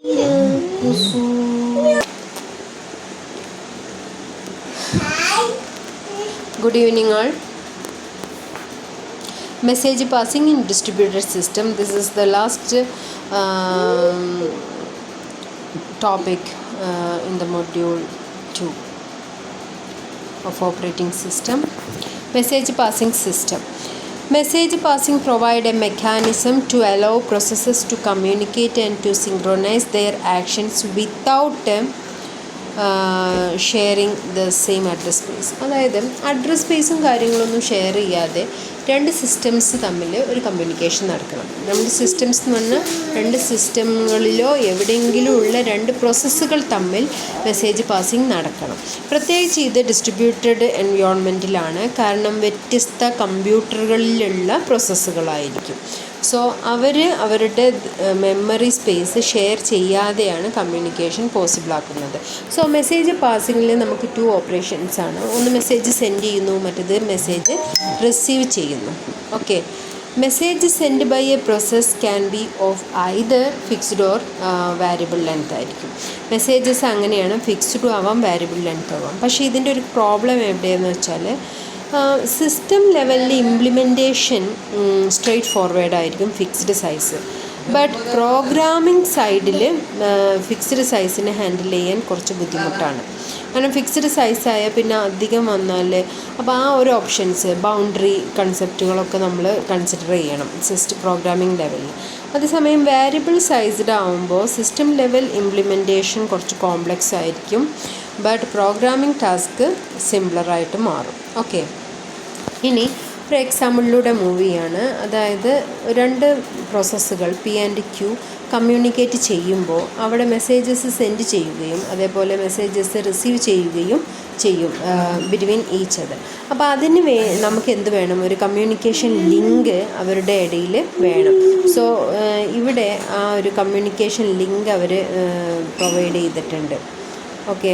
Good evening all. Message passing in distributed system. This is the last topic in the module 2 of operating system. Message passing system. Message passing provide a mechanism to allow processes to communicate and to synchronize their actions without sharing the same address space. അതായത് address സ്പേസും കാര്യങ്ങളൊന്നും share ചെയ്യാതെ രണ്ട് systems തമ്മിൽ ഒരു communication നടക്കണം. രണ്ട് systems എന്ന് പറഞ്ഞാൽ രണ്ട് സിസ്റ്റങ്ങളിലോ എവിടെയെങ്കിലും ഉള്ള രണ്ട് പ്രോസസ്സുകൾ തമ്മിൽ മെസ്സേജ് പാസിങ് നടക്കണം. പ്രത്യേകിച്ച് ഇത് ഡിസ്ട്രിബ്യൂട്ടഡ് എൻവയോൺമെൻറ്റിലാണ്. കാരണം വ്യത്യസ്ത കമ്പ്യൂട്ടറുകളിലുള്ള പ്രോസസ്സുകളായിരിക്കും. സോ അവരുടെ മെമ്മറി സ്പേസ് ഷെയർ ചെയ്യാതെയാണ് കമ്മ്യൂണിക്കേഷൻ പോസിബിൾ ആക്കുന്നത്. സോ മെസ്സേജ് പാസിങ്ങിൽ നമുക്ക് 2 ഓപ്പറേഷൻസ് ആണ്. ഒന്ന് മെസ്സേജ് സെൻഡ് ചെയ്യുന്നു, മറ്റേത് മെസ്സേജ് റിസീവ് ചെയ്യുന്നു. Okay, message send by a process can be of either fixed or variable length ആയിരിക്കും. മെസ്സേജസ് അങ്ങനെയാണ്, ഫിക്സ്ഡും ആവാം വാരിയബിൾ ലെങ്ത് ആവാം. പക്ഷേ ഇതിൻ്റെ ഒരു പ്രോബ്ലം എവിടെയെന്ന് വെച്ചാൽ സിസ്റ്റം ലെവലിൽ ഇംപ്ലിമെൻറ്റേഷൻ സ്ട്രെയിറ്റ് ഫോർവേഡ് ആയിരിക്കും, ഫിക്സ്ഡ് സൈസ്. ബട്ട് പ്രോഗ്രാമിംഗ് സൈഡിൽ ഫിക്സ്ഡ് സൈസിനെ ഹാൻഡിൽ ചെയ്യാൻ കുറച്ച് ബുദ്ധിമുട്ടാണ്. കാരണം ഫിക്സ്ഡ് സൈസായാൽ പിന്നെ അധികം വന്നാൽ അപ്പോൾ ആ ഒരു ഓപ്ഷൻസ് ബൗണ്ടറി കൺസെപ്റ്റുകളൊക്കെ നമ്മൾ കൺസിഡർ ചെയ്യണം സിസ്റ്റം പ്രോഗ്രാമിംഗ് ലെവലിൽ. അതേസമയം വാരിയബിൾ സൈസ്ഡ് ആകുമ്പോൾ സിസ്റ്റം ലെവൽ ഇംപ്ലിമെൻറ്റേഷൻ കുറച്ച് കോംപ്ലക്സ് ആയിരിക്കും. ബട്ട് പ്രോഗ്രാമിംഗ് ടാസ്ക് സിംപ്ലറായിട്ട് മാറും. ഓക്കെ, ഇനി ഒരു എക്സാമ്പിളിലൂടെ മൂവ് ചെയ്യാണ്. അതായത് രണ്ട് പ്രോസസ്സുകൾ P and Q കമ്മ്യൂണിക്കേറ്റ് ചെയ്യുമ്പോൾ അവിടെ മെസ്സേജസ് സെൻഡ് ചെയ്യുകയും അതേപോലെ മെസ്സേജസ് റിസീവ് ചെയ്യുകയും ചെയ്യും ബിറ്റ്വീൻ ഈച്ച് അതർ. അപ്പോൾ അതിന് നമുക്ക് എന്ത് വേണം? ഒരു കമ്മ്യൂണിക്കേഷൻ ലിങ്ക് അവരുടെ ഇടയിൽ വേണം. സോ ഇവിടെ ആ ഒരു കമ്മ്യൂണിക്കേഷൻ ലിങ്ക് അവർ പ്രൊവൈഡ് ചെയ്തിട്ടുണ്ട്. ഓക്കെ,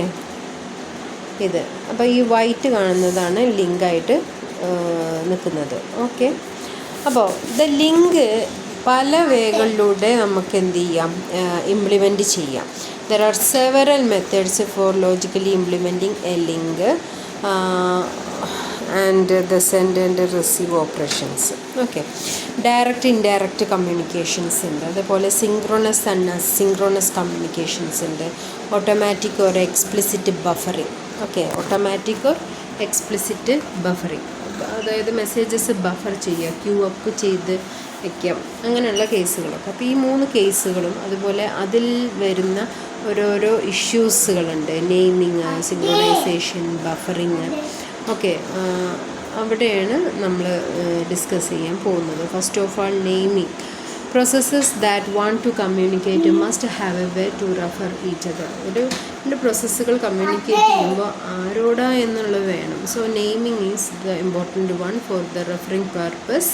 ഇത് അപ്പോൾ ഈ വൈറ്റ് കാണുന്നതാണ് ലിങ്കായിട്ട് നിൽക്കുന്നത്. ഓക്കെ, അപ്പോൾ ദ ലിങ്ക് പല വേകളിലൂടെ നമുക്ക് എന്ത് ചെയ്യാം? ഇംപ്ലിമെൻറ്റ് ചെയ്യാം. There are several methods four logically implementing A link and the send and receive operations. Okay, direct indirect communications ഉണ്ട്, അതേപോലെ സിങ്ക്രോണസ് ആൻഡ് അസിങ്ക്രോണസ് കമ്മ്യൂണിക്കേഷൻസ് ഉണ്ട്, automatic or explicit buffering. Okay, automatic or explicit buffering, അതായത് messages buffer ചെയ്യുക, Q up ചെയ്ത് വയ്ക്കാം, അങ്ങനെയുള്ള കേസുകളൊക്കെ. അപ്പോൾ ഈ 3 കേസുകളും അതുപോലെ അതിൽ വരുന്ന ഓരോരോ ഇഷ്യൂസുകളുണ്ട്. Naming, synchronization, buffering. ഓക്കെ, അവിടെയാണ് നമ്മൾ ഡിസ്കസ് ചെയ്യാൻ പോകുന്നത്. First of all naming. Processes that want to communicate must have a way to refer each other. രണ്ട് പ്രോസസ്സുകൾ കമ്മ്യൂണിക്കേറ്റ് ചെയ്യുമ്പോൾ ആരോടാ എന്നുള്ളത് വേണം. So naming is the important one for the referring purpose.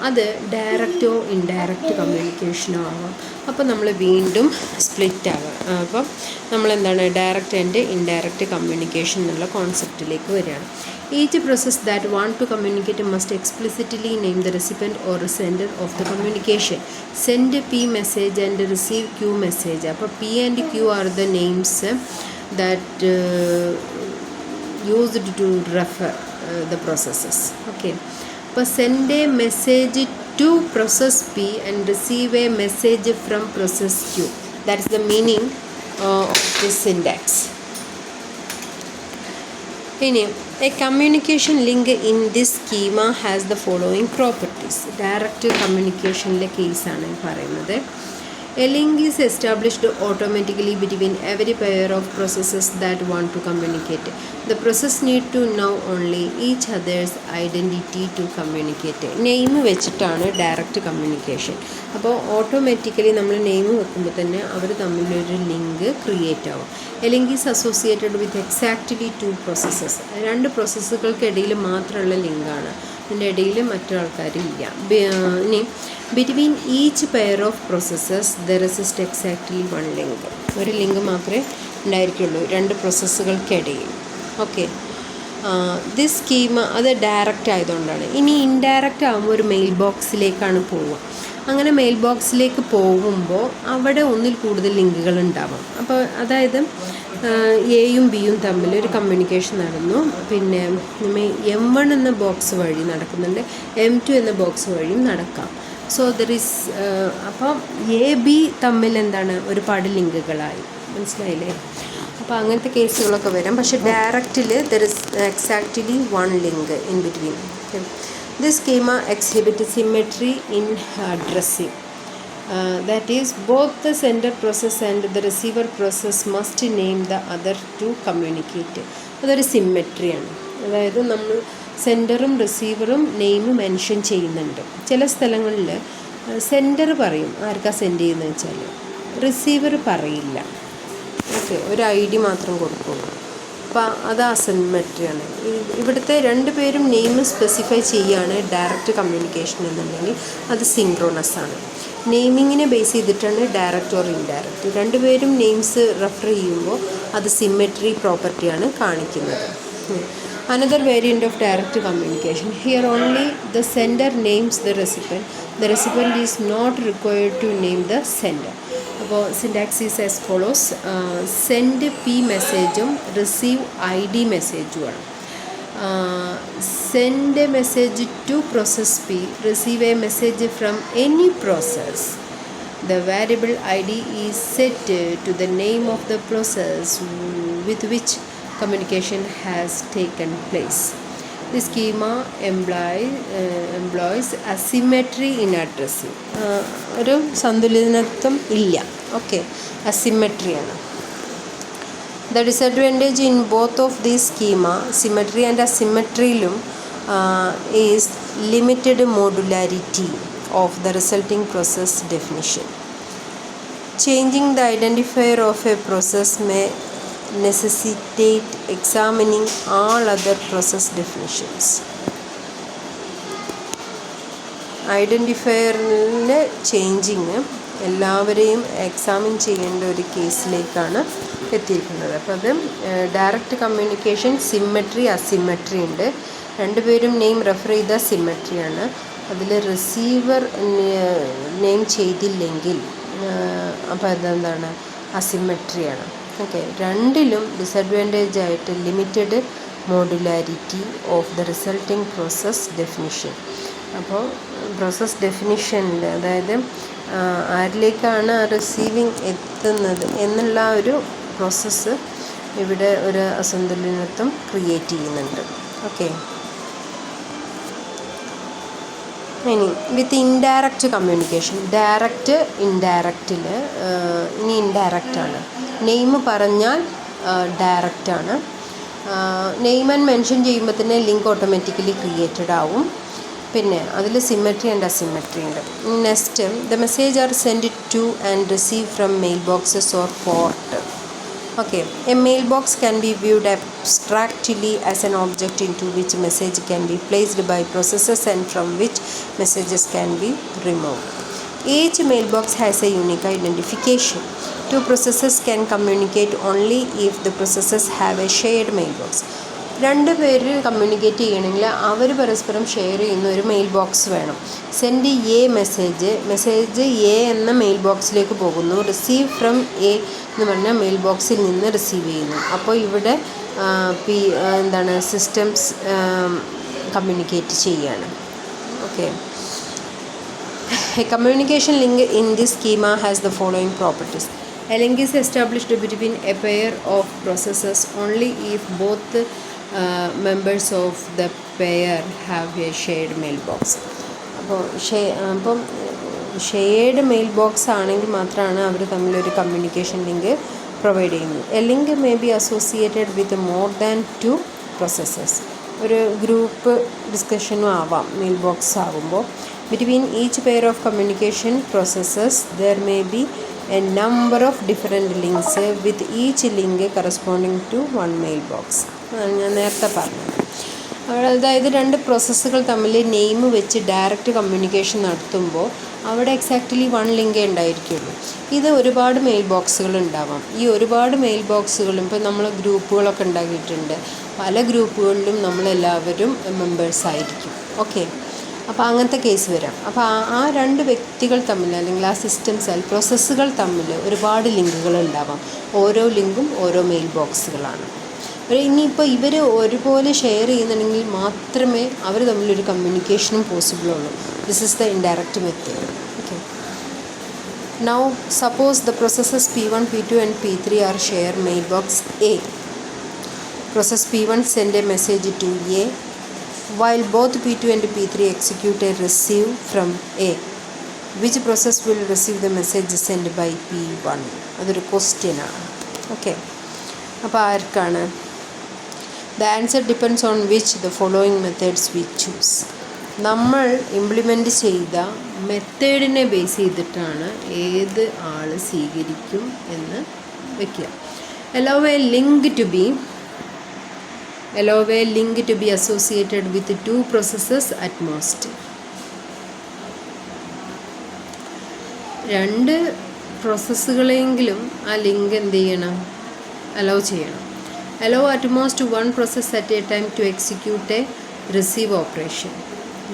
അത് ഡയറക്റ്റോ ഇൻഡയറക്റ്റ് കമ്മ്യൂണിക്കേഷനോ ആവാം. അപ്പോൾ നമ്മൾ വീണ്ടും സ്പ്ലിറ്റ് ആവാം. അപ്പം നമ്മളെന്താണ് ഡയറക്റ്റ് ആൻഡ് ഇൻഡയറക്റ്റ് കമ്മ്യൂണിക്കേഷൻ എന്നുള്ള കോൺസെപ്റ്റിലേക്ക് വരികയാണ്. Each process that want to communicate must explicitly name the recipient or sender of the communication. Send P message and receive Q message. അപ്പോൾ P and Q are the names that used to refer the processes. Okay. അപ്പോൾ send a message to process P and receive a message from process Q. That is the meaning of this syntax. ഇനി a communication link in this schema has the following properties. Direct കമ്മ്യൂണിക്കേഷനിലെ കേസാണ് പറയുന്നത്. A link is established automatically between every pair of processes that want to communicate. The process need to know only each other's identity to communicate. Name വെച്ചിട്ടാണ് direct communication. അപ്പോൾ automatically നമ്മൾ name വെക്കുമ്പോൾ തന്നെ അവർ തമ്മിലൊരു ലിങ്ക് ക്രിയേറ്റ് ആവും. A link is associated with exactly 2 processes. 2 പ്രോസസ്സുകൾക്കിടയിൽ മാത്രമുള്ള ലിങ്കാണ്, അതിൻ്റെ ഇടയിൽ മറ്റൊരാൾക്കാരില്ല. ഇനി between each pair of processes there exist exactly 1 link. ഒരു ലിങ്ക് മാത്രമേ ഉണ്ടായിരിക്കുള്ളൂ 2 പ്രോസസ്സുകൾക്കിടയിൽ. ഓക്കെ, ദിസ് സ്കീമ അത് ഡയറക്റ്റ് ആയതുകൊണ്ടാണ്. ഇനി ഇൻഡയറക്റ്റ് ആകുമ്പോൾ ഒരു മെയിൽ ബോക്സിലേക്കാണ് പോവുക. അങ്ങനെ മെയിൽ ബോക്സിലേക്ക് പോകുമ്പോൾ അവിടെ ഒന്നിൽ കൂടുതൽ ലിങ്കുകൾ ഉണ്ടാവാം. അപ്പോൾ അതായത് എയും ബിയും തമ്മിൽ ഒരു കമ്മ്യൂണിക്കേഷൻ നടന്നു. പിന്നെ M1 എന്ന ബോക്സ് വഴി നടക്കുന്നുണ്ട്, M2 എന്ന ബോക്സ് വഴിയും നടക്കാം. സോ ദർ ഈസ് അപ്പം AB തമ്മിൽ എന്താണ് ഒരുപാട് ലിങ്കുകളായി, മനസ്സിലായില്ലേ? അപ്പോൾ അങ്ങനത്തെ കേസുകളൊക്കെ വരാം. പക്ഷേ ഡയറക്റ്റിൽ there is exactly one link in between. This schema exhibits symmetry in addressing. That is, both the sender process and the receiver process must name the other to communicate. അതൊരു സിമ്മെട്രിയാണ്. അതായത് നമ്മൾ സെൻഡറും റിസീവറും നെയിം മെൻഷൻ ചെയ്യുന്നുണ്ട്. ചില സ്ഥലങ്ങളിൽ sender പറയും ആർക്കാ send ചെയ്യുന്നത് വെച്ചാൽ, റിസീവർ പറയില്ല. ഓക്കെ, ഒരു ID മാത്രം കൊടുക്കുള്ളൂ. അപ്പോൾ അത് അസിമെട്രിയാണ്. ഇവിടുത്തെ രണ്ട് പേരും നെയിം സ്പെസിഫൈ ചെയ്യുകയാണ് ഡയറക്റ്റ് കമ്മ്യൂണിക്കേഷൻ എന്നുണ്ടെങ്കിൽ അത് സിങ്ക്രോണസ് ആണ്. നെയിമിങ്ങിനെ ബേസ് ചെയ്തിട്ടാണ് ഡയറക്റ്റ് ഓർ ഇൻഡയറക്റ്റ്. രണ്ടുപേരും നെയിംസ് റെഫർ ചെയ്യുമ്പോൾ അത് സിമെട്രി പ്രോപ്പർട്ടിയാണ് കാണിക്കുന്നത്. Another variant of direct communication. Here only the sender names the recipient. The recipient is not required to name the sender. അപ്പോൾ syntax is as follows. Send P മെസ്സേജും receive ID മെസ്സേജുമാണ്. Send a message to process P, receive a message from any process. The variable ID is set to the name of the process with which communication has taken place. The schema employs asymmetry in addressing. ഒരു സന്തുലിതത്വം ഇല്ല. Okay, അസിമെട്രിയാണ്. The disadvantage in both of these schema, symmetry and asymmetryയിലും is limited modularity of the resulting process definition. Changing the identifier of a process may necessitate examining all other process definitions. ഐഡൻറ്റിഫയറിൻ്റെ changing എല്ലാവരെയും examine ചെയ്യേണ്ട ഒരു കേസിലേക്കാണ് എത്തിയിരിക്കുന്നത്. അപ്പോൾ അത് direct communication symmetry asymmetry ഉണ്ട്. രണ്ടുപേരും നെയിം റെഫർ ചെയ്ത സിമ്മെട്രിയാണ്. അതിൽ റിസീവർ നെയിം ചെയ്തില്ലെങ്കിൽ അപ്പോൾ അതെന്താണ്, അസിമെട്രിയാണ്. ഓക്കെ, രണ്ടിലും ഡിസഡ്വാൻറ്റേജ് ആയിട്ട് limited modularity of the resulting process definition. അപ്പോൾ പ്രോസസ് ഡെഫിനിഷനിൽ അതായത് ആരിലേക്കാണ് റിസീവിങ് എത്തുന്നത് എന്നുള്ള ഒരു പ്രോസസ്സ് ഇവിടെ ഒരു അസന്തുലിതത്വം ക്രിയേറ്റ് ചെയ്യുന്നുണ്ട്. ഓക്കെ, ഇനി വിത്ത് ഇൻഡയറക്റ്റ് കമ്മ്യൂണിക്കേഷൻ. ഡയറക്റ്റ് ഇൻഡയറക്റ്റിൽ ഇനി ഇൻഡയറക്റ്റാണ്. നെയിം പറഞ്ഞാൽ ഡയറക്റ്റാണ്. നെയിം ആൻഡ് മെൻഷൻ ചെയ്യുമ്പോൾ തന്നെ ലിങ്ക് ഓട്ടോമാറ്റിക്കലി ക്രിയേറ്റഡ് ആവും. പിന്നെ അതിൽ സിമെട്രി ആൻഡ് അസിമെട്രി ഉണ്ട്. Next, the message are send to and receive from mail boxes or port. Okay, a mailbox can be viewed abstractly as an object into which message can be placed by processes and from which messages can be removed. Each mailbox has a unique identification. Two processes can communicate only if the processes have a shared mailbox. രണ്ട് പേര് communicate ചെയ്യണമെങ്കിൽ അവർ പരസ്പരം share ചെയ്യുന്ന ഒരു mail box വേണം. Send a message A എന്ന mail ബോക്സിലേക്ക് പോകുന്നു. റിസീവ് ഫ്രം എ എന്ന് പറഞ്ഞാൽ മെയിൽ ബോക്സിൽ നിന്ന് റിസീവ് ചെയ്യുന്നു. അപ്പോൾ ഇവിടെ എന്താണ് സിസ്റ്റംസ് കമ്മ്യൂണിക്കേറ്റ് ചെയ്യാണ്. Okay, A communication link in this schema has the following properties. A link is established between A pair of processes only if both members of the pair have a shared mailbox. അപ്പോൾ shared mail box ആണെങ്കിൽ മാത്രമാണ് അവർ തമ്മിലൊരു communication link provide ചെയ്യുന്നത്. A link may be associated with more than 2 processes. ഒരു group ഡിസ്കഷനും ആവാം mail box ആകുമ്പോൾ. Between each pair of communication processes there may be a number of different links with each link corresponding to 1 mail box. ഞാൻ നേരത്തെ പറഞ്ഞത്. അതായത് രണ്ട് പ്രോസസ്സുകൾ തമ്മിൽ നെയിം വെച്ച് ഡയറക്റ്റ് കമ്മ്യൂണിക്കേഷൻ നടത്തുമ്പോൾ അവിടെ എക്സാക്ട്ലി 1 ലിങ്കേ ഉണ്ടായിരിക്കുള്ളൂ. ഇത് ഒരുപാട് മെയിൽ ബോക്സുകൾ ഉണ്ടാവാം. ഈ ഒരുപാട് മെയിൽ ബോക്സുകളും ഇപ്പോൾ നമ്മൾ ഗ്രൂപ്പുകളൊക്കെ ഉണ്ടാക്കിയിട്ടുണ്ട്. പല ഗ്രൂപ്പുകളിലും നമ്മളെല്ലാവരും മെമ്പേഴ്സായിരിക്കും. ഓക്കെ, അപ്പോൾ അങ്ങനത്തെ കേസ് വരാം. അപ്പോൾ ആ രണ്ട് വ്യക്തികൾ തമ്മിൽ അല്ലെങ്കിൽ ആ സിസ്റ്റംസ് പ്രോസസ്സുകൾ തമ്മിൽ ഒരുപാട് ലിങ്കുകൾ ഉണ്ടാവാം. ഓരോ ലിങ്കും ഓരോ മെയിൽ ബോക്സുകളാണ്. ഇനിയിപ്പോൾ ഇവർ ഒരുപോലെ ഷെയർ ചെയ്യുന്നുണ്ടെങ്കിൽ മാത്രമേ അവർ തമ്മിലൊരു കമ്മ്യൂണിക്കേഷനും പോസിബിളുള്ളൂ. This is the indirect method. Okay. Now suppose the processes P1, P2 and P3 are share mailbox A. Process P1 send a message to A while both P2 and P3 execute a receive from A. Which process will receive the message sent by P1? അതൊരു ക്വസ്റ്റ്യനാണ്. Okay. അപ്പോൾ ആർക്കാണ്? The answer depends on which the following methods we choose. നമ്മൾ implement ചെയ്ത മെത്തേഡിനെ base ചെയ്തിട്ടാണ് ഏത് ആൾ സ്വീകരിക്കും എന്ന് വയ്ക്കുക. allow a link to be associated with two processes at most. രണ്ട് പ്രോസസ്സുകളെങ്കിലും ആ ലിങ്ക് എന്ത് ചെയ്യണം? അലോ ചെയ്യണം. allow at most one process at a time to execute a receive operation.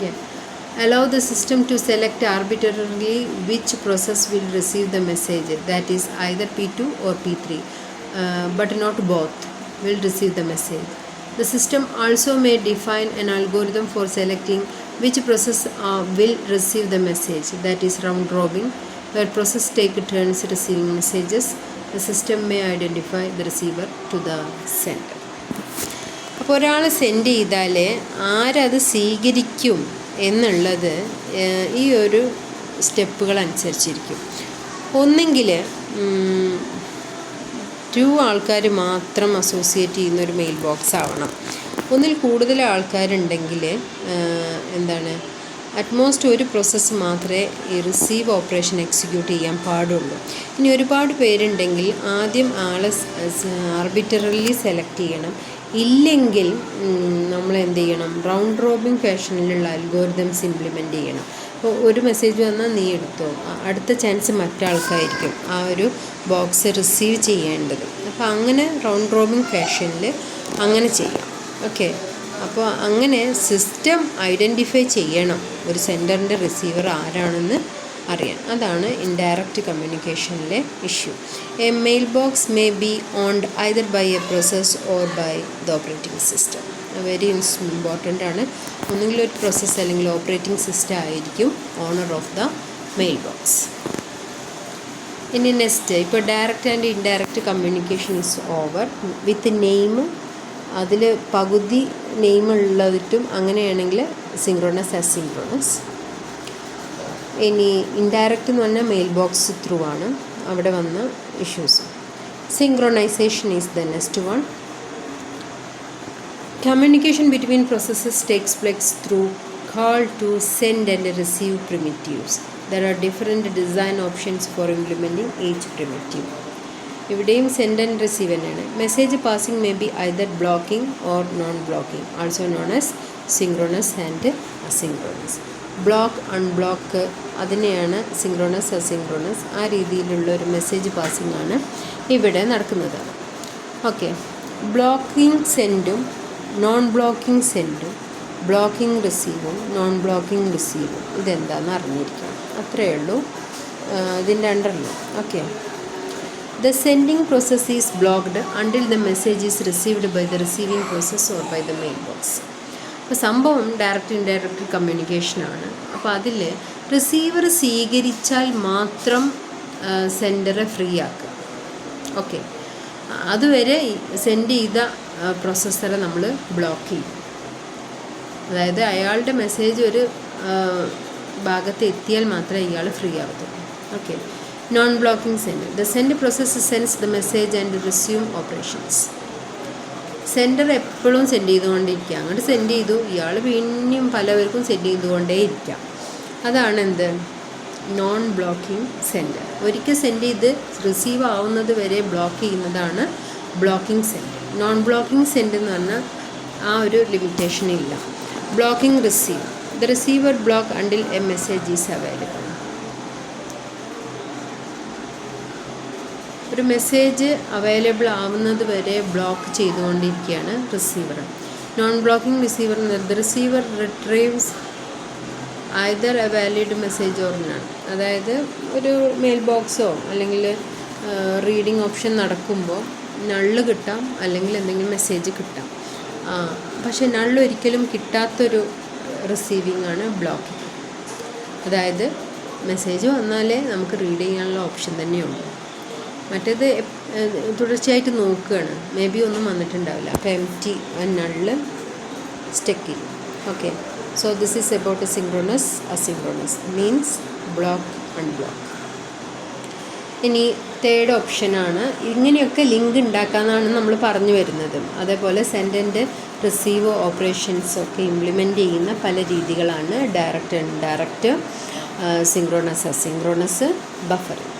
Yeah. Allow the system to select arbitrarily which process will receive the message, that is either P2 or P3, but not both will receive the message. The system also may define an algorithm for selecting which process will receive the message, that is round robin, where process take turns receiving messages. The system may identify the receiver to the sender. അപ്പോൾ ഒരാൾ send ചെയ്താൽ ആരത് സ്വീകരിക്കും എന്നുള്ളത് ഈ ഒരു സ്റ്റെപ്പുകൾ അനുസരിച്ചിരിക്കും. ഒന്നെങ്കിൽ 2 ആൾക്കാർ മാത്രം അസോസിയേറ്റ് ചെയ്യുന്നൊരു മെയിൽ ബോക്സ് ആവണം. ഒന്നിൽ കൂടുതൽ ആൾക്കാരുണ്ടെങ്കിൽ എന്താണ്, അറ്റ്മോസ്റ്റ് ഒരു പ്രോസസ്സ് മാത്രമേ ഈ റിസീവ് ഓപ്പറേഷൻ എക്സിക്യൂട്ട് ചെയ്യാൻ പാടുള്ളൂ. ഇനി ഒരുപാട് പേരുണ്ടെങ്കിൽ ആദ്യം ആളെ ആർബിറ്ററലി സെലക്ട് ചെയ്യണം. ഇല്ലെങ്കിൽ നമ്മൾ എന്ത് ചെയ്യണം? റൗണ്ട് റോബിൻ ഫാഷനിലുള്ള അൽഗോരിതംസ് ഇംപ്ലിമെൻ്റ് ചെയ്യണം. അപ്പോൾ ഒരു മെസ്സേജ് വന്നാൽ നീ എടുത്തോ, അടുത്ത ചാൻസ് മറ്റാൾക്കായിരിക്കും ആ ഒരു ബോക്സ് റിസീവ് ചെയ്യേണ്ടത്. അപ്പോൾ അങ്ങനെ റൗണ്ട് റോബിൻ ഫാഷനിൽ അങ്ങനെ ചെയ്യാം. ഓക്കെ. അപ്പോൾ അങ്ങനെ സിസ്റ്റം ഐഡൻറ്റിഫൈ ചെയ്യണം ഒരു സെൻഡറിൻ്റെ റിസീവർ ആരാണെന്ന് അറിയാൻ. അതാണ് ഇൻഡയറക്റ്റ് കമ്മ്യൂണിക്കേഷനിലെ ഇഷ്യൂ. A mail box may be owned either by a process or by the operating system. Very important ആണ്. ഒന്നുകിൽ ഒരു പ്രോസസ്സ് അല്ലെങ്കിൽ ഓപ്പറേറ്റിംഗ് സിസ്റ്റം ആയിരിക്കും owner of the mail box. ഇനി നെക്സ്റ്റ്, ഇപ്പോൾ direct and indirect communication is over with name. അതിൽ പകുതി നെയിമുള്ളതിട്ടും അങ്ങനെയാണെങ്കിൽ സിങ്ക്രോണസ് അസിങ്ക്രോണസ്. ഇനി ഇൻഡയറക്റ്റ് എന്ന് പറഞ്ഞാൽ മെയിൽ ബോക്സ് ത്രൂ ആണ് അവിടെ വന്ന ഇഷ്യൂസ്. Synchronization is the next one. Communication between processes takes place through call to send and receive primitives. There are different design options for implementing each primitive. ഇവിടെയും send and receive തന്നെയാണ്. Message passing may be either blocking or non blocking, also known as synchronous and asynchronous. Block unblock അതിനെയാണ് synchronous asynchronous. ആ രീതിയിലുള്ള ഒരു message passing ആണ് ഇവിടെ നടക്കുന്നത്. Okay. Blocking സെൻഡും നോൺ ബ്ലോക്കിംഗ് സെൻഡും ബ്ലോക്കിംഗ് റിസീവും നോൺ ബ്ലോക്കിംഗ് റിസീവും ഇതെന്താണെന്ന് അറിഞ്ഞിരിക്കണം. അത്രയേ ഉള്ളൂ ഇതിൻ്റെ അണ്ടറിൽ. Okay. The sending process is blocked until the message is received by the receiving process or by the mailbox. അപ്പോൾ സംഭവം ഡയറക്റ്റ് ഇൻഡയറക്റ്റ് കമ്മ്യൂണിക്കേഷനാണ്. അപ്പോൾ അതിൽ റിസീവർ സ്വീകരിച്ചാൽ മാത്രം സെൻഡറെ ഫ്രീ ആക്കുക. ഓക്കെ. അതുവരെ സെൻഡ് ചെയ്ത പ്രോസസ്സറെ നമ്മൾ ബ്ലോക്ക് ചെയ്യും. അതായത് അയാളുടെ മെസ്സേജ് ഒരു ഭാഗത്ത് എത്തിയാൽ മാത്രമേ ഇയാൾ ഫ്രീ ആവത്തുള്ളൂ. Okay. Non-blocking sender. The send process sends the message and resume operations. Sender എപ്പോഴും സെൻഡ് ചെയ്തുകൊണ്ടിരിക്കുക. അങ്ങോട്ട് സെൻഡ് ചെയ്തു, ഇയാൾ പിന്നെയും പലവർക്കും സെൻഡ് ചെയ്തുകൊണ്ടേ ഇരിക്കാം. അതാണ് എന്ത്? Non blocking sender. ഒരിക്കൽ സെൻഡ് ചെയ്ത് റിസീവ് ആവുന്നത് വരെ ബ്ലോക്ക് ചെയ്യുന്നതാണ് blocking sender. Non blocking send എന്ന് പറഞ്ഞാൽ ആ ഒരു ലിമിറ്റേഷൻ ഇല്ല. Blocking receive. The receiver block until A message is available. ഒരു മെസ്സേജ് അവൈലബിൾ ആവുന്നത് വരെ ബ്ലോക്ക് ചെയ്തുകൊണ്ടിരിക്കുകയാണ് receiver. Non blocking receiver. The receiver retrieves either A valid message or none. അതായത് ഒരു മെയിൽ ബോക്സോ അല്ലെങ്കിൽ റീഡിങ് ഓപ്ഷൻ നടക്കുമ്പോൾ നള്ള് കിട്ടാം, അല്ലെങ്കിൽ എന്തെങ്കിലും മെസ്സേജ് കിട്ടാം. പക്ഷെ നള്ള് ഒരിക്കലും കിട്ടാത്തൊരു റിസീവിങ് ആണ് ബ്ലോക്കിംഗ്. അതായത് മെസ്സേജ് വന്നാലേ നമുക്ക് റീഡ് ചെയ്യാനുള്ള ഓപ്ഷൻ തന്നെയുള്ളൂ. മറ്റേത് തുടർച്ചയായിട്ട് നോക്കുകയാണ്, മേ ബി ഒന്നും വന്നിട്ടുണ്ടാവില്ല. അപ്പോൾ എംപ്റ്റി നള്ള് സ്റ്റക്ക് ചെയ്യും. Okay, so this is about synchronous asynchronous means block unblock. ഇനി തേർഡ് ഓപ്ഷനാണ്, ഇങ്ങനെയൊക്കെ ലിങ്ക് ഉണ്ടാക്കാമെന്നാണ് നമ്മൾ പറഞ്ഞു വരുന്നത്. അതേപോലെ സെൻഡ് ആൻഡ് റിസീവ് ഓപ്പറേഷൻസ് ഒക്കെ ഇംപ്ലിമെൻ്റ് ചെയ്യുന്ന പല രീതികളാണ് direct indirect, synchronous asynchronous, buffering.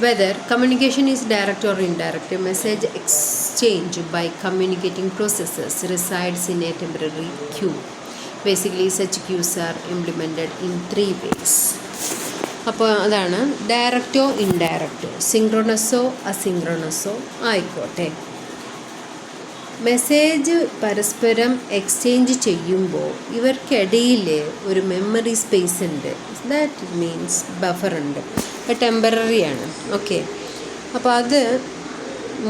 Whether communication is direct or indirect, message exchange by communicating processes resides in a temporary queue. Basically, such queues are implemented in 3 ways. അപ്പോൾ അതാണ് ഡയറക്റ്റോ ഇൻഡയറക്റ്റോ, സിങ്ക്രോണസോ അസിങ്ക്രോണസോ ആയിക്കോട്ടെ. Message പരസ്പരം exchange ചെയ്യുമ്പോൾ ഇവർക്കിടയിൽ ഒരു മെമ്മറി സ്പേസ് ഉണ്ട്. That means buffer ഉണ്ട്. അത് ടെമ്പററി ആണ്. ഓക്കെ, അപ്പോൾ അത്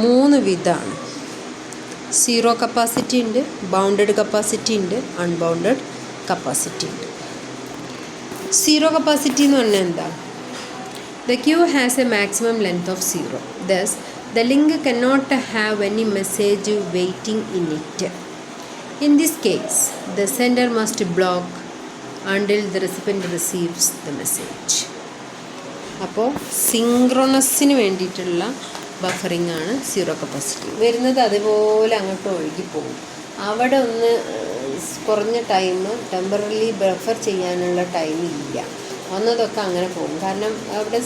3 വിധമാണ്. സീറോ കപ്പാസിറ്റി ഉണ്ട്, ബൗണ്ടഡ് കപ്പാസിറ്റി ഉണ്ട്, അൺബൗണ്ടഡ് കപ്പാസിറ്റി ഉണ്ട്. സീറോ കപ്പാസിറ്റി എന്ന് പറഞ്ഞാൽ എന്താ? The queue has a maximum length of 0. Thus the link cannot have any message waiting in it. In this case, the sender must block until the recipient receives the message. അപ്പോൾ സിങ്ക്രോണസിന് വേണ്ടിയിട്ടുള്ള buffering ആണ് zero capacity. വരുന്നത് അതുപോലെ അങ്ങോട്ട് ഒഴുകിപ്പോകും. അവിടെ ഒന്ന് കുറഞ്ഞ time temporary buffer ചെയ്യാനുള്ള ടൈം ഇല്ല. വന്നതൊക്കെ അങ്ങനെ പോകും. കാരണം അവിടെ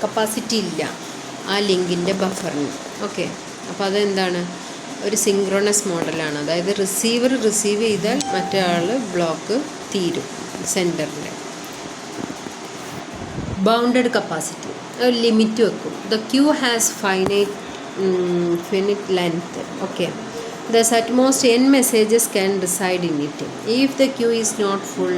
കപ്പാസിറ്റി ഇല്ല ആ ലിങ്കിൻ്റെ ബഫറിന്. ഓക്കെ, അപ്പോൾ അതെന്താണ്? ഒരു സിങ്ക്രോണസ് മോഡലാണ്. അതായത് റിസീവർ റിസീവ് ചെയ്താൽ മറ്റേ ആൾ ബ്ലോക്ക് തീരും സെൻറ്ററിൻ്റെ. ബൗണ്ടഡ് കപ്പാസിറ്റി ഒരു ലിമിറ്റ് വെക്കും. The queue has finite length. Okay, thus at most n messages can reside in it. If the queue is not full,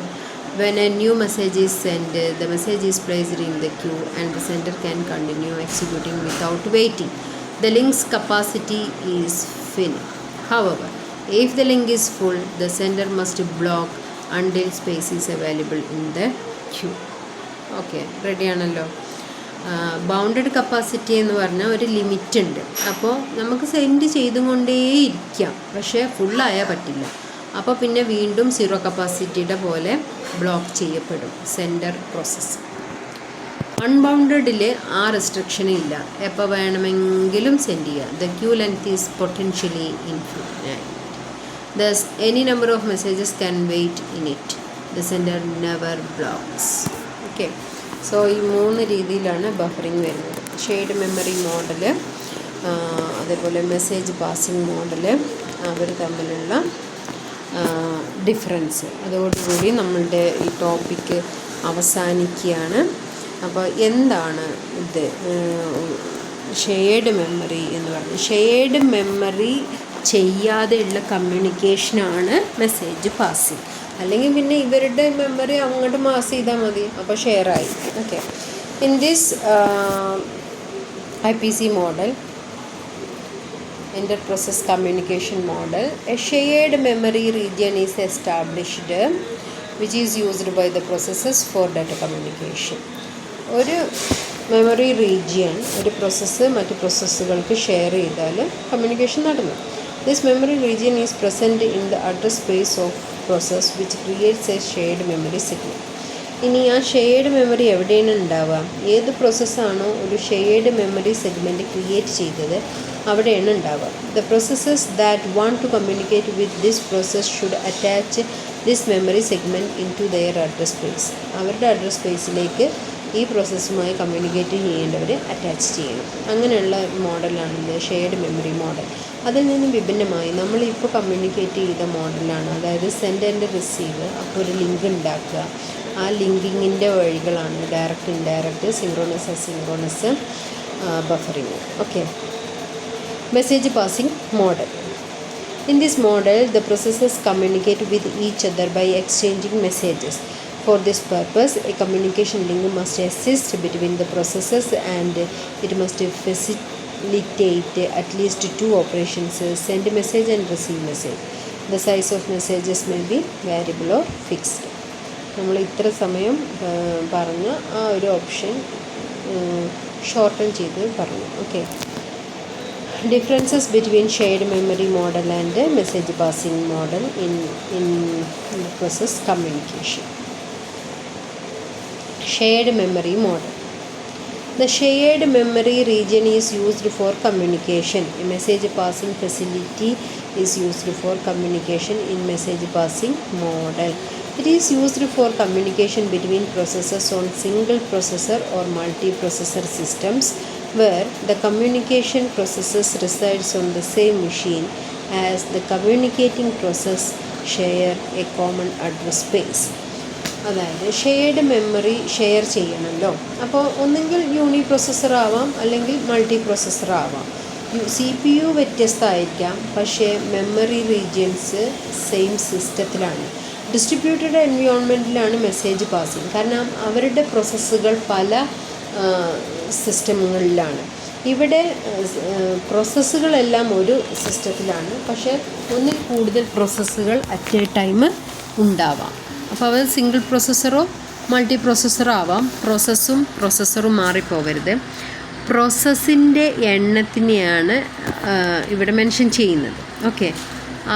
when a new message is sent, the message is placed in the queue and the sender can continue executing without waiting. The link's capacity is finite. However, if the link is full, the sender must block until space is available in the queue. Okay, ready ആണല്ലോ. Bounded capacity എന്ന് പറഞ്ഞാൽ ഒരു limit ഉണ്ട്. അപ്പോൾ നമുക്ക് send ചെയ്തുകൊണ്ടേയിരിക്കാം, പക്ഷേ ഫുള്ളായാൽ പറ്റില്ല. അപ്പോൾ പിന്നെ വീണ്ടും സീറോ കപ്പാസിറ്റിയുടെ പോലെ ബ്ലോക്ക് ചെയ്യപ്പെടും സെൻഡർ പ്രോസസ്സ്. അൺബൗണ്ടഡിൽ ആ റെസ്ട്രിക്ഷൻ ഇല്ല, എപ്പോൾ വേണമെങ്കിലും സെൻഡ് ചെയ്യാം. The queue length is potentially infinite. Thus any number of messages can wait in it. The sender never blocks. Okay, so ഈ 3 രീതിയിലാണ് ബഫറിങ് വരുന്നത്. ഷെയ്ഡ് മെമ്മറി മോഡൽ, അതേപോലെ മെസ്സേജ് പാസിംഗ് മോഡൽ, അവർ തമ്മിലുള്ള ഡിഫറൻസ്. അതോടുകൂടി നമ്മളുടെ ഈ ടോപ്പിക്ക് അവസാനിക്കുകയാണ്. അപ്പോൾ എന്താണ് ഇത് ഷെയർഡ് മെമ്മറി എന്ന് പറയുന്നത്? ഷെയർഡ് മെമ്മറി ചെയ്യാതെയുള്ള കമ്മ്യൂണിക്കേഷനാണ് മെസ്സേജ് പാസിംഗ്. അല്ലെങ്കിൽ പിന്നെ ഇവരുടെ മെമ്മറി അങ്ങോട്ട് പാസ് ചെയ്താൽ മതി, അപ്പോൾ ഷെയറായി. Okay, in this IPC model, inter-process communication model, a shared memory region is established which is used by the processes for data communication. ഒരു മെമ്മറി റീജിയൻ ഒരു പ്രോസസ്സ് മറ്റ് പ്രോസസ്സുകൾക്ക് ഷെയർ ചെയ്താൽ കമ്മ്യൂണിക്കേഷൻ നടന്നു. This memory region is present in the address space of process which creates A shared memory segment. ഇനി ആ shared memory എവിടെയാണ് ഉണ്ടാവുക? ഏത് പ്രോസസ്സാണോ ഒരു ഷെയർഡ് മെമ്മറി സെഗ്മെൻറ്റ് ക്രിയേറ്റ് ചെയ്തത് അവിടെയാണ് ഉണ്ടാവുക. The processes that want to communicate with this process should attach this memory segment into their address space. അവരുടെ അഡ്രസ് സ്പേസിലേക്ക് ഈ പ്രോസസ്സുമായി കമ്മ്യൂണിക്കേറ്റ് ചെയ്യേണ്ടവർ അറ്റാച്ച് ചെയ്യണം. അങ്ങനെയുള്ള മോഡലാണ് ഷെയർഡ് മെമ്മറി മോഡൽ. അതിൽ നിന്നും വിഭിന്നമായി നമ്മളിപ്പോൾ കമ്മ്യൂണിക്കേറ്റ് ചെയ്ത മോഡലാണ്, അതായത് സെൻഡ് ആൻഡ് റിസീവ്. അപ്പോൾ ഒരു ലിങ്ക് ഉണ്ടാക്കുക, ആ ലിങ്കിങ്ങിൻ്റെ വഴികളാണ് direct indirect, synchronous asynchronous, buffering. Okay, message passing model. In this model, the processes communicate with each other by exchanging messages. For this purpose, a communication link must exist between the processes and it must facilitate at least two operations: send message and receive message. The size of messages may be variable or fixed. നമ്മൾ ഇത്ര സമയം പറഞ്ഞ ആ ഒരു option shorten ചെയ്ത് പറഞ്ഞു. Okay. Differences between shared memory model and message passing model in process communication. Shared memory model. The shared memory region is used for communication. A message passing facility is used for communication in message passing model. It is used for communication between processes on single processor or multiprocessor systems where the communication processes resides on the same machine as the communicating process share a common address space. അതായത് shared memory share ചെയ്യണമല്ലോ. അപ്പോൾ ഒന്നുകിൽ യൂണി processor ആവാം അല്ലെങ്കിൽ multi processor ആവാം. CPU വ്യത്യസ്തമായിരിക്കാം, പക്ഷേ memory regions same സിസ്റ്റത്തിലാണ്. ഡിസ്ട്രിബ്യൂട്ടഡ് എൻവയോൺമെൻറ്റിലാണ് മെസ്സേജ് പാസിങ്. കാരണം അവരുടെ പ്രോസസ്സുകൾ പല സിസ്റ്റങ്ങളിലാണ്. ഇവിടെ പ്രോസസ്സുകളെല്ലാം ഒരു സിസ്റ്റത്തിലാണ്, പക്ഷേ ഒന്നിൽ കൂടുതൽ പ്രോസസ്സുകൾ അറ്റ് എ ടൈം ഉണ്ടാവാം. അപ്പോൾ അവർ സിംഗിൾ പ്രോസസ്സറോ മൾട്ടി പ്രോസസ്സറോ ആവാം. പ്രോസസ്സറും മാറിപ്പോകരുത്. പ്രോസസ്സിൻ്റെ എണ്ണത്തിനെയാണ് ഇവിടെ മെൻഷൻ ചെയ്യുന്നത്. ഓക്കെ.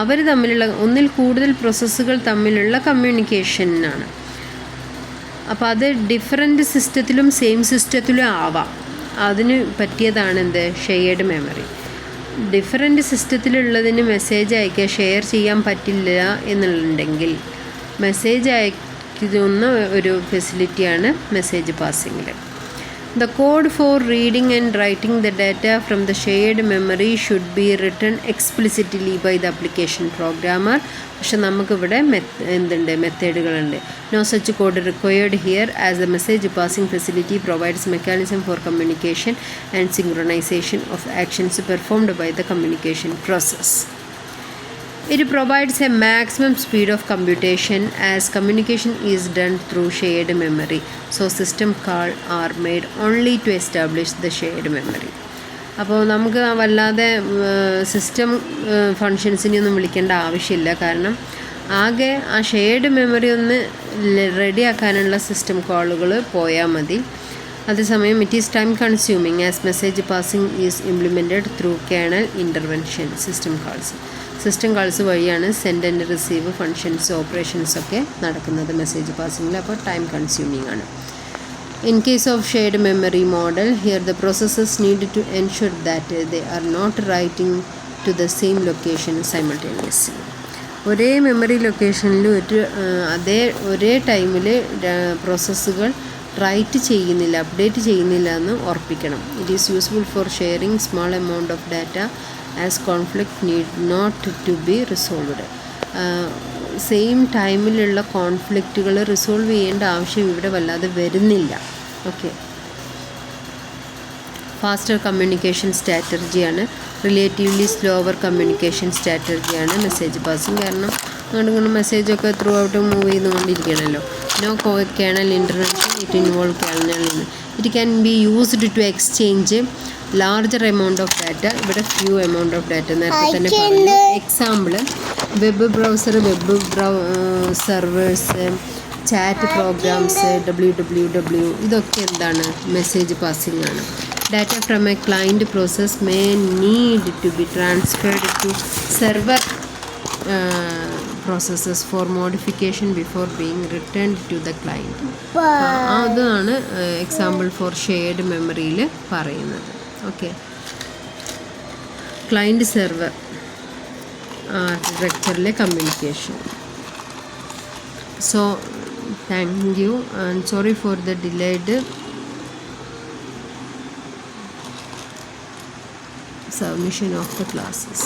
അവർ തമ്മിലുള്ള ഒന്നിൽ കൂടുതൽ പ്രോസസ്സുകൾ തമ്മിലുള്ള കമ്മ്യൂണിക്കേഷനാണ്. അപ്പോൾ അത് ഡിഫറെൻറ്റ് സിസ്റ്റത്തിലും സെയിം സിസ്റ്റത്തിലും ആവാം. അതിന് പറ്റിയതാണ് എന്ത് ഷെയർഡ് മെമ്മറി. ഡിഫറെൻറ്റ് സിസ്റ്റത്തിലുള്ളതിന് മെസ്സേജ് അയക്കുക ഷെയർ ചെയ്യാൻ പറ്റില്ല എന്നുണ്ടെങ്കിൽ മെസ്സേജ് അയക്കുന്ന ഒരു ഫെസിലിറ്റിയാണ് message പാസിങ്ങിൽ. The code for reading and writing the data from the shared memory should be written explicitly by the application programmer. പക്ഷെ നമുക്കിവിടെ മെത്തേഡുകളുണ്ട്. No such code required here as the message passing facility provides mechanism for communication and synchronization of actions performed by the communication process. It provides a maximum speed of computation as communication is done through shared memory. So system calls are made only to establish the shared memory. അപ്പോൾ നമുക്ക് വല്ലാതെ system ഫങ്ഷൻസിനെയൊന്നും വിളിക്കേണ്ട ആവശ്യമില്ല. കാരണം ആകെ ആ shared memory ഒന്ന് റെഡിയാക്കാനുള്ള system കോളുകൾ പോയാൽ മതി. അതേസമയം it is time consuming as message passing is implemented through colonel intervention system calls വഴിയാണ് സെൻഡ് ആൻഡ് റിസീവ് ഫങ്ഷൻസ് ഓപ്പറേഷൻസൊക്കെ നടക്കുന്നത് മെസ്സേജ് പാസിങ്ങിൽ. അപ്പോൾ ടൈം കൺസ്യൂമിങ് ആണ്. In case of shared memory model, here the processes need to ensure that they are not writing to the same location simultaneously. ഒരേ memory ലൊക്കേഷനിൽ ഒരേ ടൈമിൽ പ്രോസസ്സുകൾ right ചെയ്യുന്നില്ല, update ചെയ്യുന്നില്ല എന്ന് ഉറപ്പിക്കണം. It is useful for sharing small amount of data as conflict need not to be resolved. Same ടൈമിലുള്ള കോൺഫ്ലിക്റ്റുകൾ റിസോൾവ് ചെയ്യേണ്ട ആവശ്യം ഇവിടെ വല്ലാതെ വരുന്നില്ല. ഓക്കെ. ഫാസ്റ്റർ കമ്മ്യൂണിക്കേഷൻ സ്ട്രാറ്റജിയാണ്. റിലേറ്റീവ്ലി സ്ലോവർ കമ്മ്യൂണിക്കേഷൻ സ്ട്രാറ്റജിയാണ് മെസ്സേജ് പാസിങ്. കാരണം അതുകൊണ്ട് മെസ്സേജൊക്കെ ത്രൂ ഔട്ട് മൂവ് ചെയ്തുകൊണ്ടിരിക്കണമല്ലോ. No kernel intervention it involve kernel. It can be used to exchange larger amount of data. ഇവിടെ ഫ്യൂ എമൗണ്ട് ഓഫ് ഡാറ്റ നേരത്തെ തന്നെ പറഞ്ഞു. Example web browser, web servers, chat programs, www ഇതൊക്കെ എന്താണ് message passing ആണ്. Data from a client process may need to be transferred to server processes for modification before being returned to the client. അതാണ് example for shared മെമ്മറിയിൽ പറയുന്നത്. Okay. Client server ആർക്കിടെക്ചറിലെ communication. So thank you and sorry for the delayed submission of the classes.